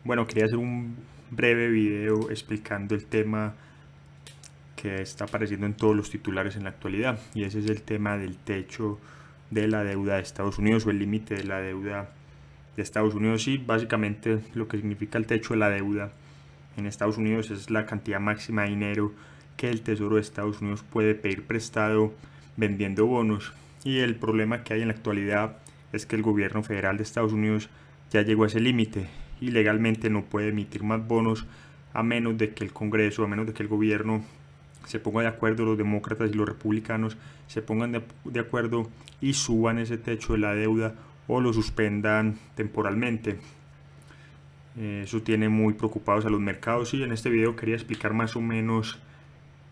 Bueno, quería hacer un breve video explicando el tema que está apareciendo en todos los titulares en la actualidad, y ese es el tema del techo de la deuda de Estados Unidos, o el límite de la deuda de Estados Unidos. Y básicamente lo que significa el techo de la deuda en Estados Unidos es la cantidad máxima de dinero que el Tesoro de Estados Unidos puede pedir prestado vendiendo bonos. Y el problema que hay en la actualidad es que el gobierno federal de Estados Unidos ya llegó a ese límite y legalmente no puede emitir más bonos a menos de que el Congreso, a menos de que el gobierno se ponga de acuerdo, los demócratas y los republicanos se pongan de acuerdo y suban ese techo de la deuda o lo suspendan temporalmente. Eso tiene muy preocupados a los mercados, y en este video quería explicar más o menos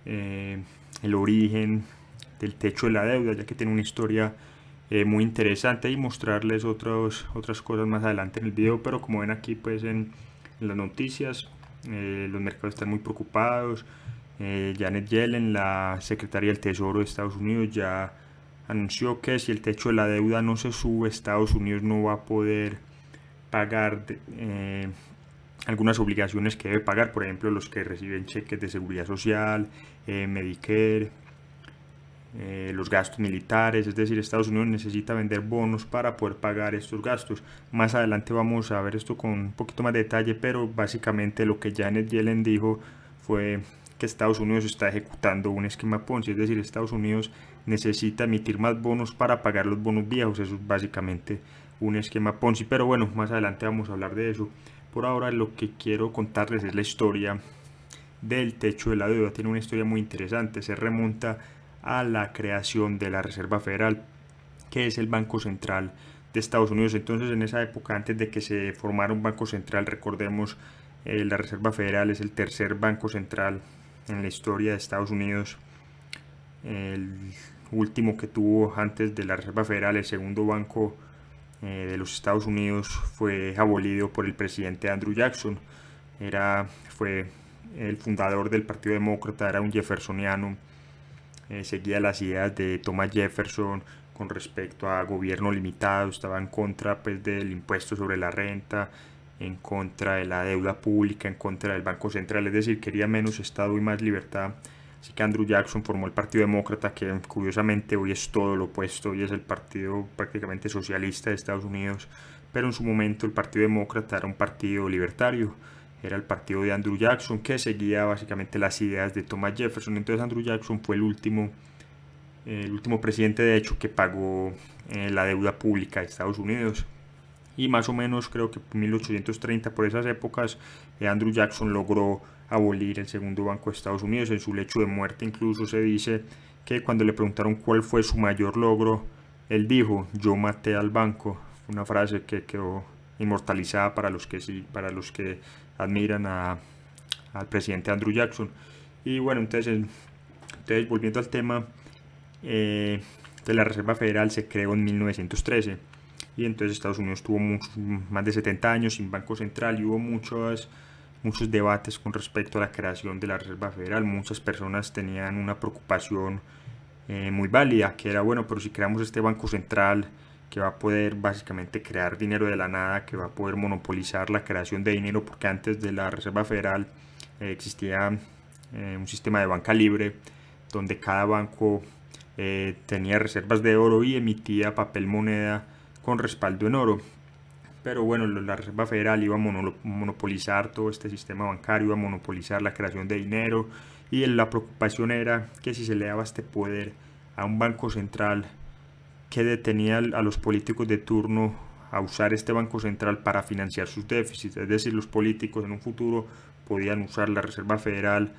el origen del techo de la deuda, ya que tiene una historia muy interesante, y mostrarles otras cosas más adelante en el video. Pero como ven aquí pues en las noticias, los mercados están muy preocupados. Janet Yellen, la secretaria del Tesoro de Estados Unidos, ya anunció que si el techo de la deuda no se sube, Estados Unidos no va a poder pagar algunas obligaciones que debe pagar, por ejemplo los que reciben cheques de seguridad social, Medicare, los gastos militares. Es decir, Estados Unidos necesita vender bonos para poder pagar estos gastos. Más adelante vamos a ver esto con un poquito más de detalle, pero básicamente lo que Janet Yellen dijo fue que Estados Unidos está ejecutando un esquema Ponzi. Es decir, Estados Unidos necesita emitir más bonos para pagar los bonos viejos. Eso es básicamente un esquema Ponzi, pero bueno, más adelante vamos a hablar de eso. Por ahora lo que quiero contarles es la historia del techo de la deuda. Tiene una historia muy interesante, se remonta a la creación de la Reserva Federal, que es el Banco Central de Estados Unidos. Entonces, en esa época, antes de que se formara un banco central, recordemos, la Reserva Federal es el tercer banco central en la historia de Estados Unidos. El último que tuvo antes de la Reserva Federal, el segundo banco de los Estados Unidos, fue abolido por el presidente Andrew Jackson. Fue el fundador del Partido Demócrata, era un jeffersoniano, seguía las ideas de Thomas Jefferson con respecto a gobierno limitado, estaba en contra pues del impuesto sobre la renta, en contra de la deuda pública, en contra del Banco Central. Es decir, quería menos Estado y más libertad. Así que Andrew Jackson formó el Partido Demócrata, que curiosamente hoy es todo lo opuesto. Hoy es el partido prácticamente socialista de Estados Unidos, pero en su momento el Partido Demócrata era un partido libertario, era el partido de Andrew Jackson, que seguía básicamente las ideas de Thomas Jefferson. Entonces Andrew Jackson fue el último presidente, de hecho, que pagó la deuda pública de Estados Unidos. Y más o menos creo que en 1830, por esas épocas, Andrew Jackson logró abolir el segundo banco de Estados Unidos. En su lecho de muerte incluso se dice que cuando le preguntaron cuál fue su mayor logro, él dijo: yo maté al banco. Una frase que quedó inmortalizada para los que admiran al presidente Andrew Jackson. Y bueno, entonces volviendo al tema, de la Reserva Federal se creó en 1913, y entonces Estados Unidos tuvo más de 70 años sin banco central, y hubo muchos debates con respecto a la creación de la Reserva Federal. Muchas personas tenían una preocupación muy válida, que era: bueno, pero si creamos este banco central que va a poder básicamente crear dinero de la nada, que va a poder monopolizar la creación de dinero, porque antes de la Reserva Federal existía un sistema de banca libre, donde cada banco tenía reservas de oro y emitía papel moneda con respaldo en oro. Pero bueno, la Reserva Federal iba a monopolizar todo este sistema bancario, iba a monopolizar la creación de dinero, y la preocupación era que si se le daba este poder a un banco central que detenía a los políticos de turno a usar este banco central para financiar sus déficits. Es decir, los políticos en un futuro podían usar la Reserva Federal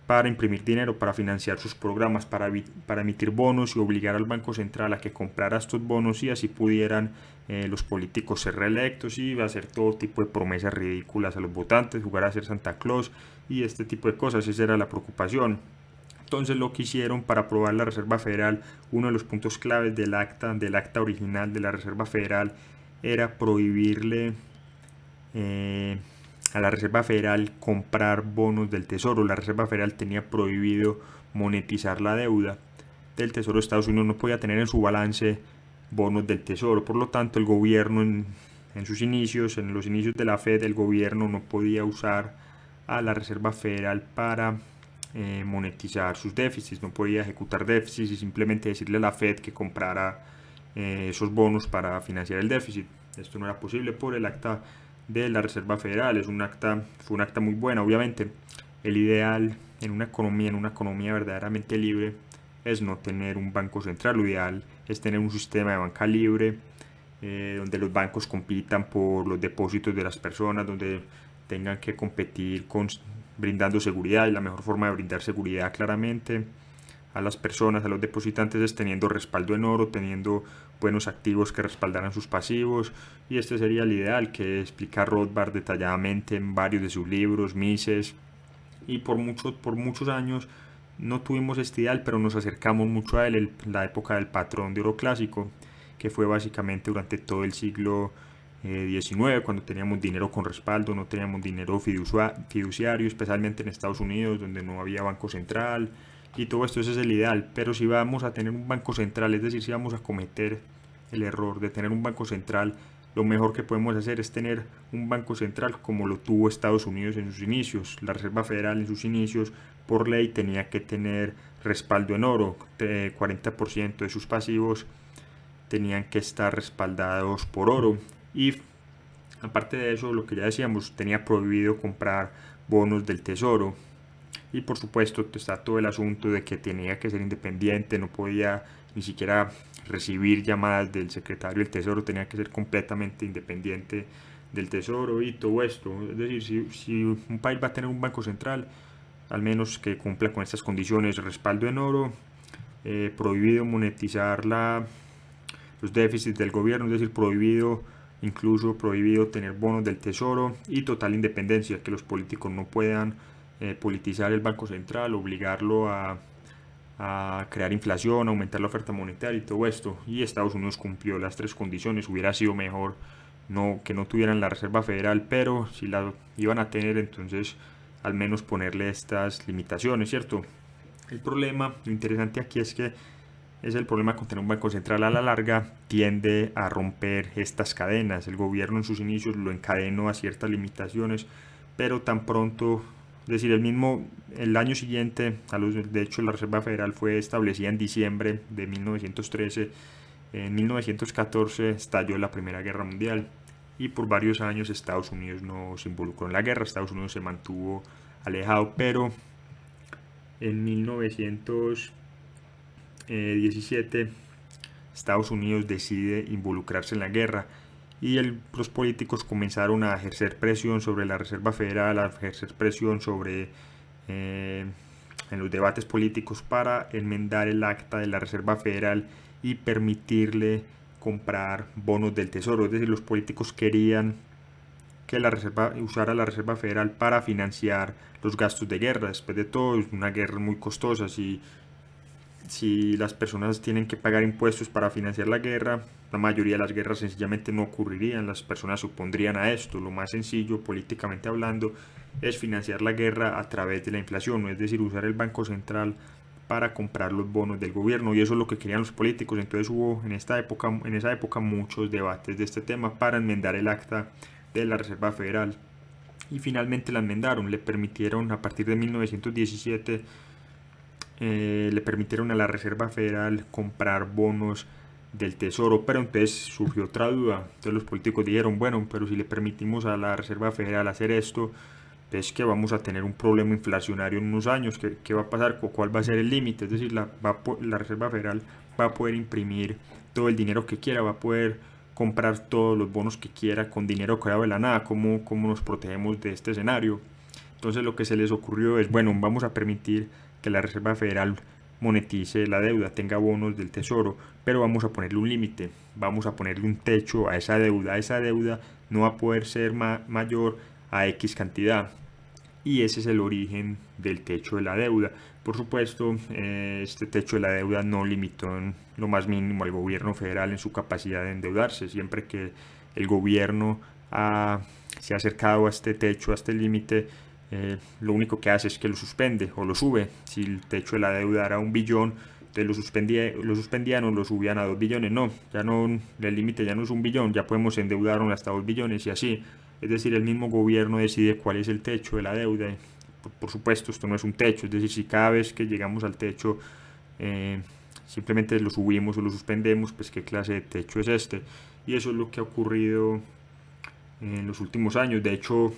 para imprimir dinero, para financiar sus programas, para emitir bonos y obligar al Banco Central a que comprara estos bonos, y así pudieran los políticos ser reelectos y hacer todo tipo de promesas ridículas a los votantes, jugar a ser Santa Claus y este tipo de cosas. Esa era la preocupación. Entonces lo que hicieron para aprobar la Reserva Federal, uno de los puntos claves del acta original de la Reserva Federal, era prohibirle a la Reserva Federal comprar bonos del Tesoro. La Reserva Federal tenía prohibido monetizar la deuda del Tesoro de Estados Unidos, no podía tener en su balance bonos del Tesoro. Por lo tanto, el gobierno en sus inicios, en los inicios de la Fed, el gobierno no podía usar a la Reserva Federal para monetizar sus déficits, no podía ejecutar déficits y simplemente decirle a la Fed que comprara esos bonos para financiar el déficit. Esto no era posible por el acta de la Reserva Federal. Fue un acta muy buena. Obviamente, el ideal en una economía verdaderamente libre es no tener un banco central. Lo ideal es tener un sistema de banca libre donde los bancos compitan por los depósitos de las personas, donde tengan que competir brindando seguridad, y la mejor forma de brindar seguridad claramente a las personas, a los depositantes, es teniendo respaldo en oro, teniendo buenos activos que respaldaran sus pasivos, y este sería el ideal que explica Rothbard detalladamente en varios de sus libros, Mises, y por muchos años no tuvimos este ideal, pero nos acercamos mucho a él en la época del patrón de oro clásico, que fue básicamente durante todo el siglo XIX, cuando teníamos dinero con respaldo, no teníamos dinero fiduciario, especialmente en Estados Unidos, donde no había banco central, y todo esto. Ese es el ideal. Pero si vamos a tener un banco central, es decir, si vamos a cometer el error de tener un banco central, lo mejor que podemos hacer es tener un banco central como lo tuvo Estados Unidos en sus inicios. La Reserva Federal en sus inicios, por ley, tenía que tener respaldo en oro. 40% de sus pasivos tenían que estar respaldados por oro. Y aparte de eso, lo que ya decíamos, tenía prohibido comprar bonos del tesoro. Y por supuesto está todo el asunto de que tenía que ser independiente, no podía ni siquiera recibir llamadas del secretario del Tesoro, tenía que ser completamente independiente del Tesoro y todo esto. Es decir, si un país va a tener un banco central, al menos que cumpla con estas condiciones: respaldo en oro, prohibido monetizar los déficits del gobierno, es decir, incluso prohibido tener bonos del Tesoro, y total independencia, que los políticos no puedan politizar el Banco Central, obligarlo a crear inflación, aumentar la oferta monetaria y todo esto. Y Estados Unidos cumplió las tres condiciones. Hubiera sido mejor que no tuvieran la Reserva Federal, pero si la iban a tener, entonces al menos ponerle estas limitaciones, ¿cierto? El problema, lo interesante aquí es que es el problema con tener un banco central: a la larga tiende a romper estas cadenas. El gobierno en sus inicios lo encadenó a ciertas limitaciones, pero tan pronto, es decir, el año siguiente, de hecho la Reserva Federal fue establecida en diciembre de 1913, en 1914 estalló la Primera Guerra Mundial, y por varios años Estados Unidos no se involucró en la guerra, Estados Unidos se mantuvo alejado, pero en 1917 Estados Unidos decide involucrarse en la guerra, y los políticos comenzaron a ejercer presión sobre la Reserva Federal, a ejercer presión en los debates políticos para enmendar el acta de la Reserva Federal y permitirle comprar bonos del Tesoro. Es decir, los políticos querían que usara la Reserva Federal para financiar los gastos de guerra. Después de todo, es una guerra muy costosa. Si las personas tienen que pagar impuestos para financiar la guerra, la mayoría de las guerras sencillamente no ocurrirían, las personas se opondrían a esto. Lo más sencillo, políticamente hablando, es financiar la guerra a través de la inflación, es decir, usar el Banco Central para comprar los bonos del gobierno, y eso es lo que querían los políticos. Entonces hubo en esa época muchos debates de este tema para enmendar el acta de la Reserva Federal, y finalmente la enmendaron. Le permitieron, a partir de 1917, le permitieron a la Reserva Federal comprar bonos del Tesoro, pero entonces surgió otra duda. Entonces los políticos dijeron: bueno, pero si le permitimos a la Reserva Federal hacer esto, es que vamos a tener un problema inflacionario en unos años. ¿Qué va a pasar? ¿Cuál va a ser el límite? Es decir, la Reserva Federal va a poder imprimir todo el dinero que quiera, va a poder comprar todos los bonos que quiera con dinero creado de la nada. ¿Cómo nos protegemos de este escenario? Entonces lo que se les ocurrió es: bueno, vamos a permitir que la Reserva Federal monetice la deuda, tenga bonos del Tesoro, pero vamos a ponerle un límite, vamos a ponerle un techo a esa deuda. Esa deuda no va a poder ser mayor a X cantidad, y ese es el origen del techo de la deuda. Por supuesto, este techo de la deuda no limitó en lo más mínimo al gobierno federal en su capacidad de endeudarse. Siempre que el gobierno se ha acercado a este techo, a este límite, lo único que hace es que lo suspende o lo sube. Si el techo de la deuda era 1 billón, Entonces lo suspendían o lo subían a 2 billones. No, ya no, el límite ya no es 1 billón, ya podemos endeudarnos hasta 2 billones y así. Es decir, el mismo gobierno decide cuál es el techo de la deuda. Por supuesto, esto no es un techo, es decir, si cada vez que llegamos al techo simplemente lo subimos o lo suspendemos, pues qué clase de techo es este. Y eso es lo que ha ocurrido en los últimos años. De hecho,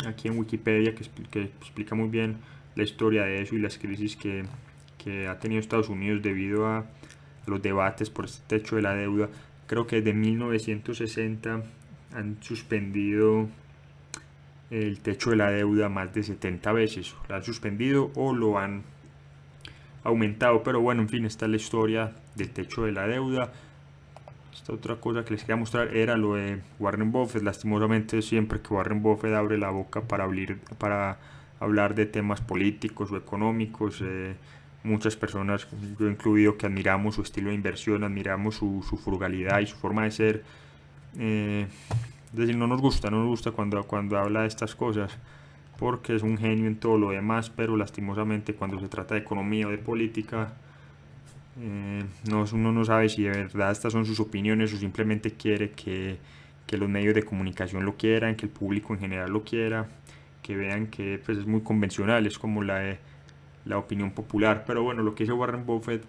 aquí en Wikipedia, que explica muy bien la historia de eso y las crisis que ha tenido Estados Unidos debido a los debates por este techo de la deuda, creo que desde 1960 han suspendido el techo de la deuda más de 70 veces. Lo han suspendido o lo han aumentado, pero bueno, en fin, esta es la historia del techo de la deuda. Esta otra cosa que les quería mostrar era lo de Warren Buffett. Lastimosamente, siempre que Warren Buffett abre la boca para hablar de temas políticos o económicos, muchas personas, yo incluido, que admiramos su estilo de inversión, admiramos su frugalidad y su forma de ser, es decir, no nos gusta cuando habla de estas cosas, porque es un genio en todo lo demás, pero lastimosamente cuando se trata de economía o de política, uno no sabe si de verdad estas son sus opiniones o simplemente quiere que los medios de comunicación lo quieran, que el público en general lo quiera, que vean que pues, es muy convencional, es como la opinión popular. Pero bueno, lo que dice Warren Buffett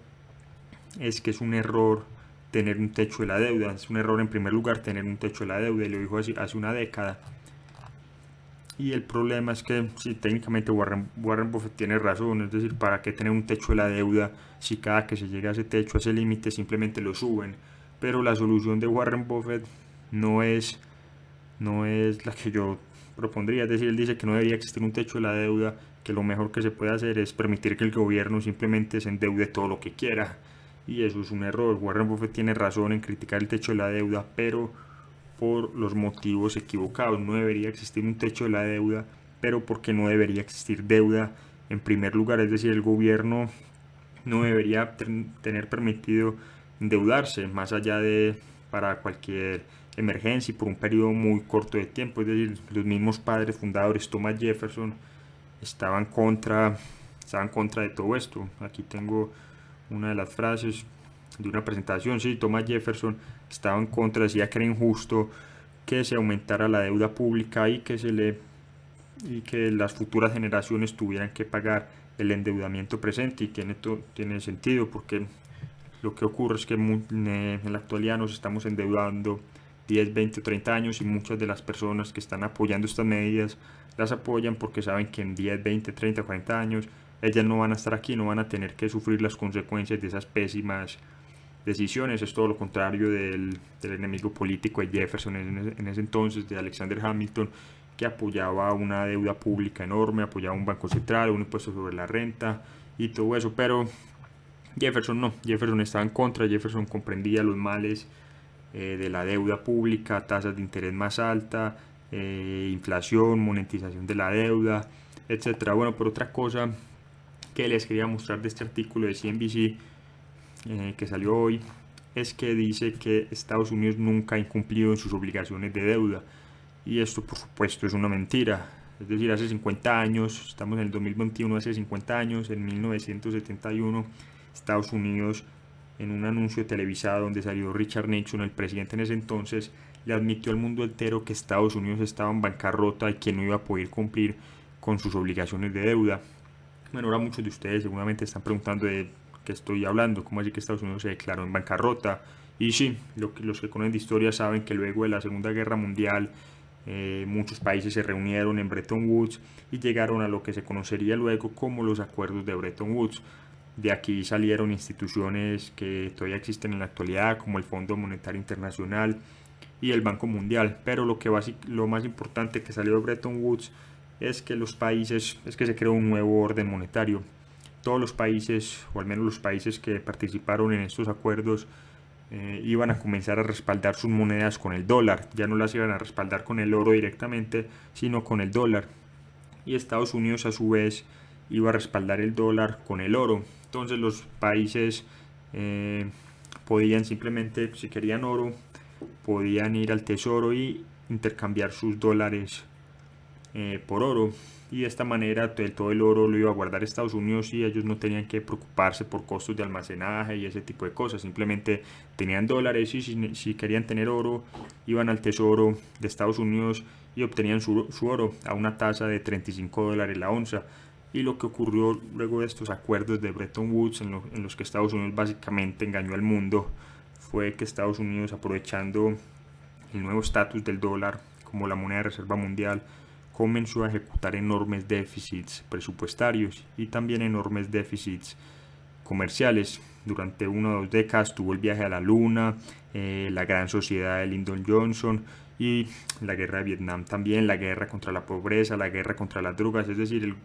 es que es un error tener un techo de la deuda, es un error en primer lugar tener un techo de la deuda, y lo dijo hace una década. Y el problema es que sí, técnicamente Warren Buffett tiene razón, es decir, ¿para qué tener un techo de la deuda si cada que se llega a ese techo, a ese límite, simplemente lo suben? Pero la solución de Warren Buffett no es, no es la que yo propondría, es decir, él dice que no debería existir un techo de la deuda, que lo mejor que se puede hacer es permitir que el gobierno simplemente se endeude todo lo que quiera. Y eso es un error. Warren Buffett tiene razón en criticar el techo de la deuda, pero por los motivos equivocados. No debería existir un techo de la deuda, pero porque no debería existir deuda en primer lugar. Es decir, el gobierno no debería tener permitido endeudarse más allá de para cualquier emergencia y por un periodo muy corto de tiempo. Es decir, los mismos padres fundadores, Thomas Jefferson, estaban contra de todo esto. Aquí tengo una de las frases de una presentación. Sí, Thomas Jefferson estaba en contra, decía que era injusto que se aumentara la deuda pública y que las futuras generaciones tuvieran que pagar el endeudamiento presente, y tiene sentido, porque lo que ocurre es que en la actualidad nos estamos endeudando 10, 20 o 30 años, y muchas de las personas que están apoyando estas medidas las apoyan porque saben que en 10, 20, 30, 40 años ellas no van a estar aquí, no van a tener que sufrir las consecuencias de esas pésimas decisiones. Es todo lo contrario del enemigo político de Jefferson en ese entonces, de Alexander Hamilton, que apoyaba una deuda pública enorme, apoyaba un banco central, un impuesto sobre la renta y todo eso. Pero Jefferson no, Jefferson estaba en contra. Jefferson comprendía los males de la deuda pública, tasas de interés más alta, inflación, monetización de la deuda, etcétera. Bueno, por otra cosa que les quería mostrar de este artículo de CNBC que salió hoy, es que dice que Estados Unidos nunca ha incumplido en sus obligaciones de deuda, y esto por supuesto es una mentira. Es decir, hace 50 años, estamos en el 2021, hace 50 años, en 1971, Estados Unidos, en un anuncio televisado donde salió Richard Nixon, el presidente en ese entonces, le admitió al mundo entero que Estados Unidos estaba en bancarrota y que no iba a poder cumplir con sus obligaciones de deuda. Bueno, ahora muchos de ustedes seguramente están preguntando de qué estoy hablando, cómo así que Estados Unidos se declaró en bancarrota. Y sí, los que conocen de historia saben que luego de la Segunda Guerra Mundial, muchos países se reunieron en Bretton Woods y llegaron a lo que se conocería luego como los acuerdos de Bretton Woods. De aquí salieron instituciones que todavía existen en la actualidad, como el Fondo Monetario Internacional y el Banco Mundial. Pero lo más importante que salió de Bretton Woods es que se creó un nuevo orden monetario. Todos los países, o al menos los países que participaron en estos acuerdos, iban a comenzar a respaldar sus monedas con el dólar. Ya no las iban a respaldar con el oro directamente, sino con el dólar. Y Estados Unidos a su vez iba a respaldar el dólar con el oro. Entonces los países podían simplemente, si querían oro, podían ir al tesoro y intercambiar sus dólares por oro, y de esta manera todo el oro lo iba a guardar Estados Unidos y ellos no tenían que preocuparse por costos de almacenaje y ese tipo de cosas. Simplemente tenían dólares y si querían tener oro iban al tesoro de Estados Unidos y obtenían su oro a una tasa de $35 la onza. Y lo que ocurrió luego de estos acuerdos de Bretton Woods, en los que Estados Unidos básicamente engañó al mundo, fue que Estados Unidos, aprovechando el nuevo estatus del dólar como la moneda de reserva mundial, comenzó a ejecutar enormes déficits presupuestarios y también enormes déficits comerciales. Durante 1 o 2 décadas tuvo el viaje a la luna, la gran sociedad de Lyndon Johnson y la guerra de Vietnam también, la guerra contra la pobreza, la guerra contra las drogas. Es decir,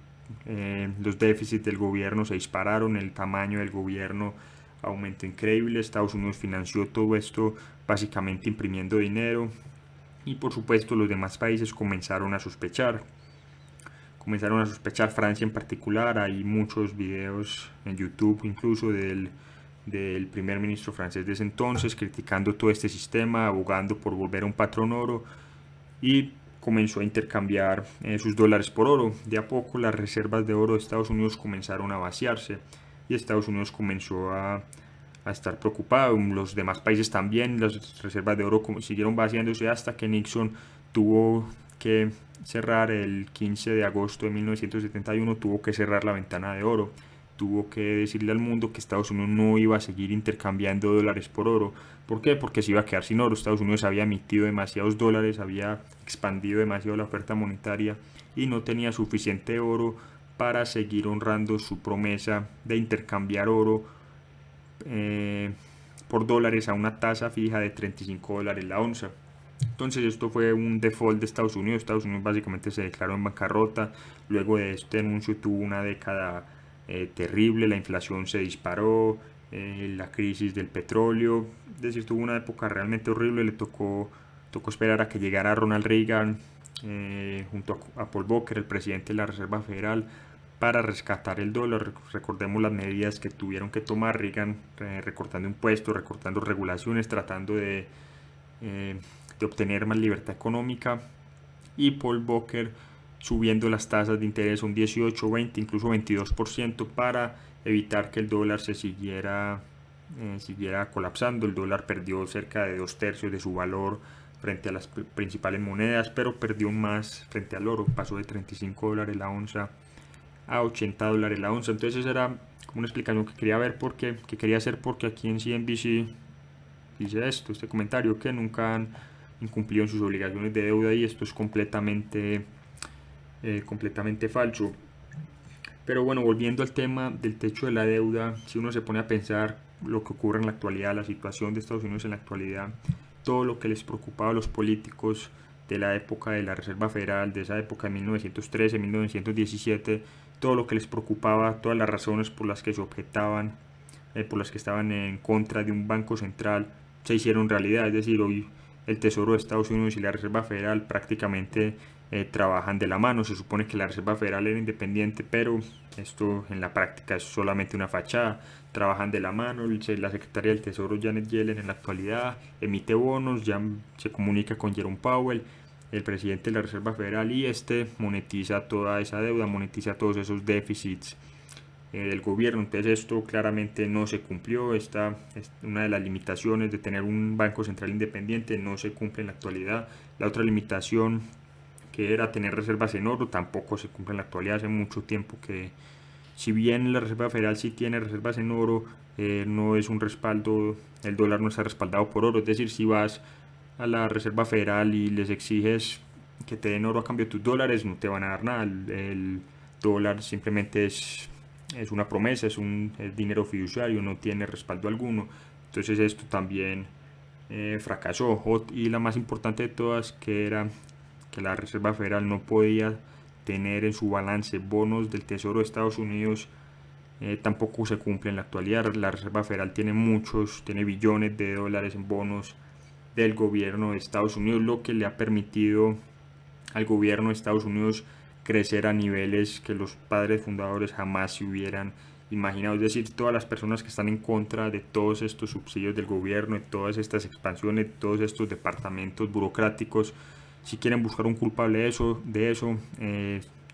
los déficits del gobierno se dispararon, el tamaño del gobierno aumentó increíble. Estados Unidos financió todo esto básicamente imprimiendo dinero, y por supuesto los demás países comenzaron a sospechar. Francia en particular. Hay muchos videos en YouTube incluso del primer ministro francés de ese entonces criticando todo este sistema, abogando por volver a un patrón oro, y comenzó a intercambiar sus dólares por oro. De a poco las reservas de oro de Estados Unidos comenzaron a vaciarse y Estados Unidos comenzó a estar preocupado. Los demás países también, las reservas de oro siguieron vaciándose hasta que Nixon tuvo que cerrar el 15 de agosto de 1971, tuvo que cerrar la ventana de oro. Tuvo que decirle al mundo que Estados Unidos no iba a seguir intercambiando dólares por oro. ¿Por qué? Porque se iba a quedar sin oro. Estados Unidos había emitido demasiados dólares, había expandido demasiado la oferta monetaria y no tenía suficiente oro para seguir honrando su promesa de intercambiar oro por dólares a una tasa fija de $35 la onza. Entonces esto fue un default de Estados Unidos. Estados Unidos básicamente se declaró en bancarrota. Luego de este anuncio tuvo una década terrible, la inflación se disparó, la crisis del petróleo, es decir, tuvo una época realmente horrible. Le tocó esperar a que llegara Ronald Reagan junto a Paul Volcker, el presidente de la Reserva Federal, para rescatar el dólar. Recordemos las medidas que tuvieron que tomar Reagan, recortando impuestos, recortando regulaciones, tratando de obtener más libertad económica, y Paul Volcker subiendo las tasas de interés un 18, 20, incluso 22% para evitar que el dólar se siguiera colapsando. El dólar perdió cerca de 2/3 de su valor frente a las principales monedas, pero perdió más frente al oro. Pasó de $35 la onza a $80 la onza. Entonces esa era como una explicación que quería ver, que quería hacer, porque aquí en CNBC dice este comentario, que nunca han incumplido en sus obligaciones de deuda, y esto es completamente falso. Pero bueno, volviendo al tema del techo de la deuda, si uno se pone a pensar lo que ocurre en la actualidad, la situación de Estados Unidos en la actualidad, todo lo que les preocupaba a los políticos de la época de la Reserva Federal, de esa época de 1913, 1917, todo lo que les preocupaba, todas las razones por las que se objetaban, por las que estaban en contra de un banco central, se hicieron realidad. Es decir, hoy el Tesoro de Estados Unidos y la Reserva Federal prácticamente trabajan de la mano. Se supone que la Reserva Federal era independiente, pero esto en la práctica es solamente una fachada. Trabajan de la mano. La secretaria del Tesoro, Janet Yellen, en la actualidad emite bonos, ya se comunica con Jerome Powell, el presidente de la Reserva Federal, y monetiza toda esa deuda, monetiza todos esos déficits del gobierno. Entonces esto claramente no se cumplió. Esta es una de las limitaciones de tener un banco central independiente, no se cumple en la actualidad. La otra limitación, que era tener reservas en oro, tampoco se cumple en la actualidad. Hace mucho tiempo que, si bien la Reserva Federal sí tiene reservas en oro, no es un respaldo, el dólar no está respaldado por oro. Es decir, si vas a la Reserva Federal y les exiges que te den oro a cambio de tus dólares, no te van a dar nada. El dólar simplemente es una promesa, es dinero fiduciario, no tiene respaldo alguno. Entonces esto también fracasó. Y la más importante de todas, que era que la Reserva Federal no podía tener en su balance bonos del Tesoro de Estados Unidos, tampoco se cumple en la actualidad. La Reserva Federal tiene billones de dólares en bonos del gobierno de Estados Unidos, lo que le ha permitido al gobierno de Estados Unidos crecer a niveles que los padres fundadores jamás se hubieran imaginado. Es decir, todas las personas que están en contra de todos estos subsidios del gobierno, de todas estas expansiones, de todos estos departamentos burocráticos, Si quieren buscar un culpable de eso,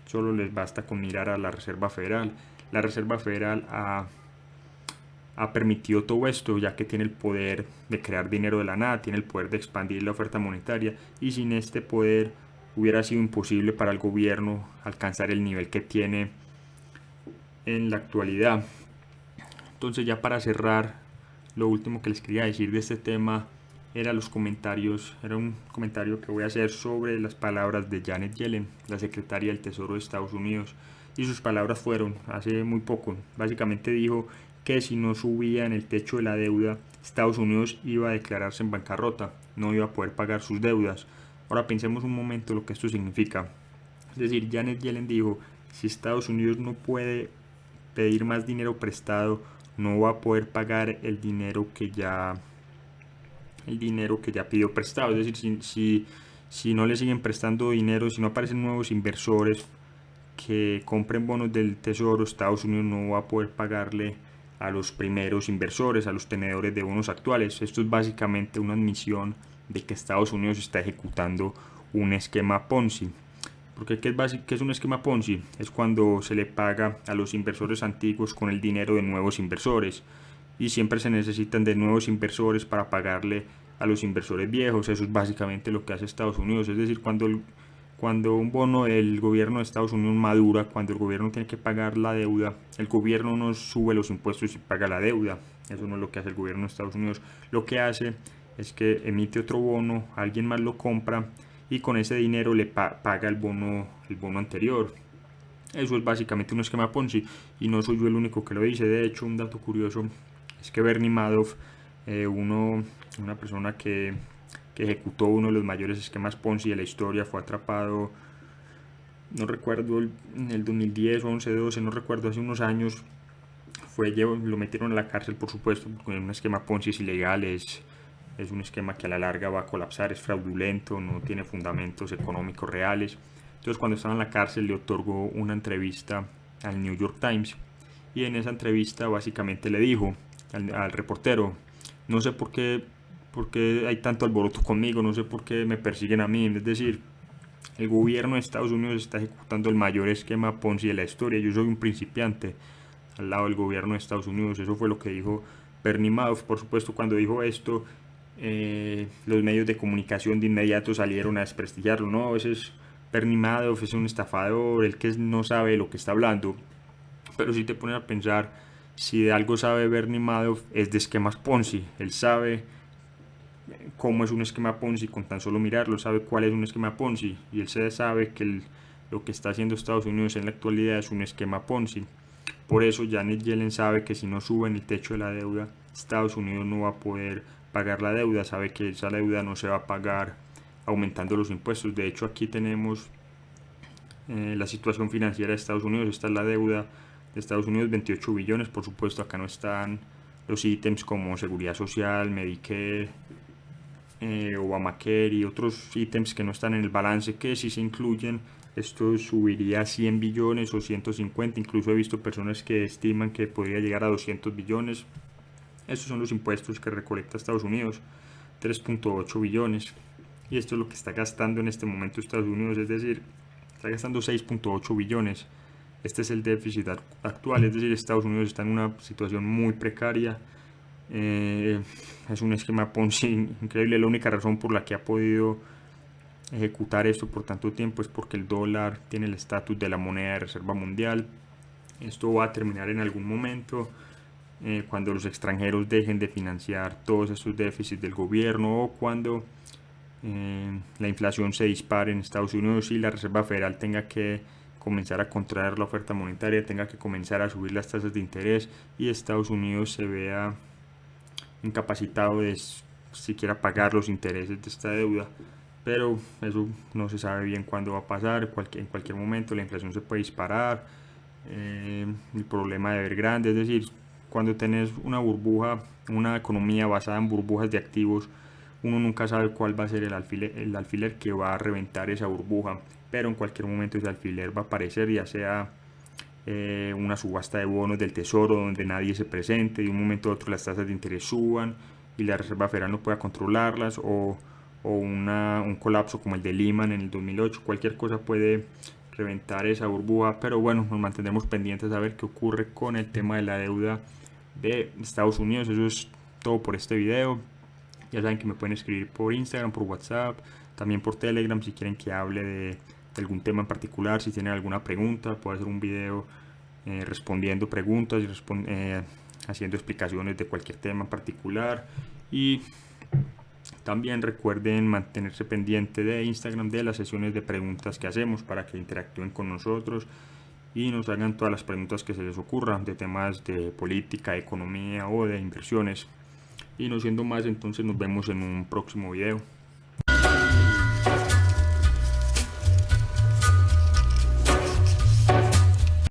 solo les basta con mirar a la Reserva Federal. La Reserva Federal ha permitido todo esto, ya que tiene el poder de crear dinero de la nada, tiene el poder de expandir la oferta monetaria, y sin este poder hubiera sido imposible para el gobierno alcanzar el nivel que tiene en la actualidad. Entonces, ya para cerrar, lo último que les quería decir de este tema era un comentario que voy a hacer sobre las palabras de Janet Yellen, la secretaria del Tesoro de Estados Unidos. Y sus palabras fueron hace muy poco. Básicamente dijo que si no subían el techo de la deuda, Estados Unidos iba a declararse en bancarrota, no iba a poder pagar sus deudas. Ahora pensemos un momento lo que esto significa. Es decir, Janet Yellen dijo, si Estados Unidos no puede pedir más dinero prestado, no va a poder pagar el dinero que ya pidió prestado. Es decir, si no le siguen prestando dinero, si no aparecen nuevos inversores que compren bonos del Tesoro, Estados Unidos no va a poder pagarle a los primeros inversores, a los tenedores de bonos actuales. Esto es básicamente una admisión de que Estados Unidos está ejecutando un esquema Ponzi. Porque ¿qué es un esquema Ponzi? Es cuando se le paga a los inversores antiguos con el dinero de nuevos inversores, y siempre se necesitan de nuevos inversores para pagarle a los inversores viejos. Eso es básicamente lo que hace Estados Unidos. Es decir, cuando un bono del gobierno de Estados Unidos madura, cuando el gobierno tiene que pagar la deuda, el gobierno no sube los impuestos y paga la deuda. Eso no es lo que hace el gobierno de Estados Unidos. Lo que hace es que emite otro bono, alguien más lo compra y con ese dinero le paga el bono anterior. Eso es básicamente un esquema Ponzi, y no soy yo el único que lo dice. De hecho, un dato curioso es que Bernie Madoff, una persona que ejecutó uno de los mayores esquemas Ponzi de la historia, fue atrapado, no recuerdo, en el 2010 o 11, 12, no recuerdo, hace unos años. Lo metieron a la cárcel, por supuesto, porque un esquema Ponzi es ilegal, es un esquema que a la larga va a colapsar, es fraudulento, no tiene fundamentos económicos reales. Entonces, cuando estaba en la cárcel, le otorgó una entrevista al New York Times, y en esa entrevista básicamente le dijo al reportero, no sé por qué hay tanto alboroto conmigo, no sé por qué me persiguen a mí. Es decir, el gobierno de Estados Unidos está ejecutando el mayor esquema Ponzi de la historia, yo soy un principiante al lado del gobierno de Estados Unidos. Eso fue lo que dijo Bernie Madoff. Por supuesto, cuando dijo esto, los medios de comunicación de inmediato salieron a desprestigiarlo. No, ese es Bernie Madoff, es un estafador, el que no sabe lo que está hablando. Pero si te pones a pensar, si de algo sabe Bernie Madoff, es de esquemas Ponzi. Él sabe cómo es un esquema Ponzi con tan solo mirarlo, sabe cuál es un esquema Ponzi, y él sabe que lo que está haciendo Estados Unidos en la actualidad es un esquema Ponzi. Por eso Janet Yellen sabe que si no suben el techo de la deuda, Estados Unidos no va a poder pagar la deuda, sabe que esa deuda no se va a pagar aumentando los impuestos. De hecho, aquí tenemos la situación financiera de Estados Unidos. Esta es la deuda de Estados Unidos, 28 billones. Por supuesto, acá no están los ítems como seguridad social, Medicare, Obamacare y otros ítems que no están en el balance, que si se incluyen, esto subiría a 100 billones o 150. Incluso he visto personas que estiman que podría llegar a 200 billones. Estos son los impuestos que recolecta Estados Unidos, 3.8 billones. Y esto es lo que está gastando en este momento Estados Unidos, es decir, está gastando 6.8 billones. Este es el déficit actual, es decir, Estados Unidos está en una situación muy precaria. Es un esquema Ponzi increíble. La única razón por la que ha podido ejecutar esto por tanto tiempo es porque el dólar tiene el estatus de la moneda de reserva mundial. Esto va a terminar en algún momento, cuando los extranjeros dejen de financiar todos estos déficits del gobierno, o cuando la inflación se dispare en Estados Unidos y la Reserva Federal tenga que comenzar a contraer la oferta monetaria, tenga que comenzar a subir las tasas de interés, y Estados Unidos se vea incapacitado de siquiera pagar los intereses de esta deuda. Pero eso no se sabe bien cuándo va a pasar. En cualquier momento la inflación se puede disparar, el problema de Evergrande. Es decir, cuando tenés una burbuja, una economía basada en burbujas de activos, uno nunca sabe cuál va a ser el alfiler que va a reventar esa burbuja, pero en cualquier momento ese alfiler va a aparecer, ya sea una subasta de bonos del tesoro donde nadie se presente, y de un momento a otro las tasas de interés suban y la Reserva Federal no pueda controlarlas, o o un colapso como el de Lehman en el 2008. Cualquier cosa puede reventar esa burbuja, pero bueno, nos mantendremos pendientes a ver qué ocurre con el tema de la deuda de Estados Unidos. Eso es todo por este video. Ya saben que me pueden escribir por Instagram, por WhatsApp, también por Telegram si quieren que hable de algún tema en particular. Si tienen alguna pregunta, puedo hacer un video respondiendo preguntas y haciendo explicaciones de cualquier tema en particular. Y también recuerden mantenerse pendiente de Instagram de las sesiones de preguntas que hacemos para que interactúen con nosotros y nos hagan todas las preguntas que se les ocurran de temas de política, economía o de inversiones. Y no siendo más, entonces nos vemos en un próximo video.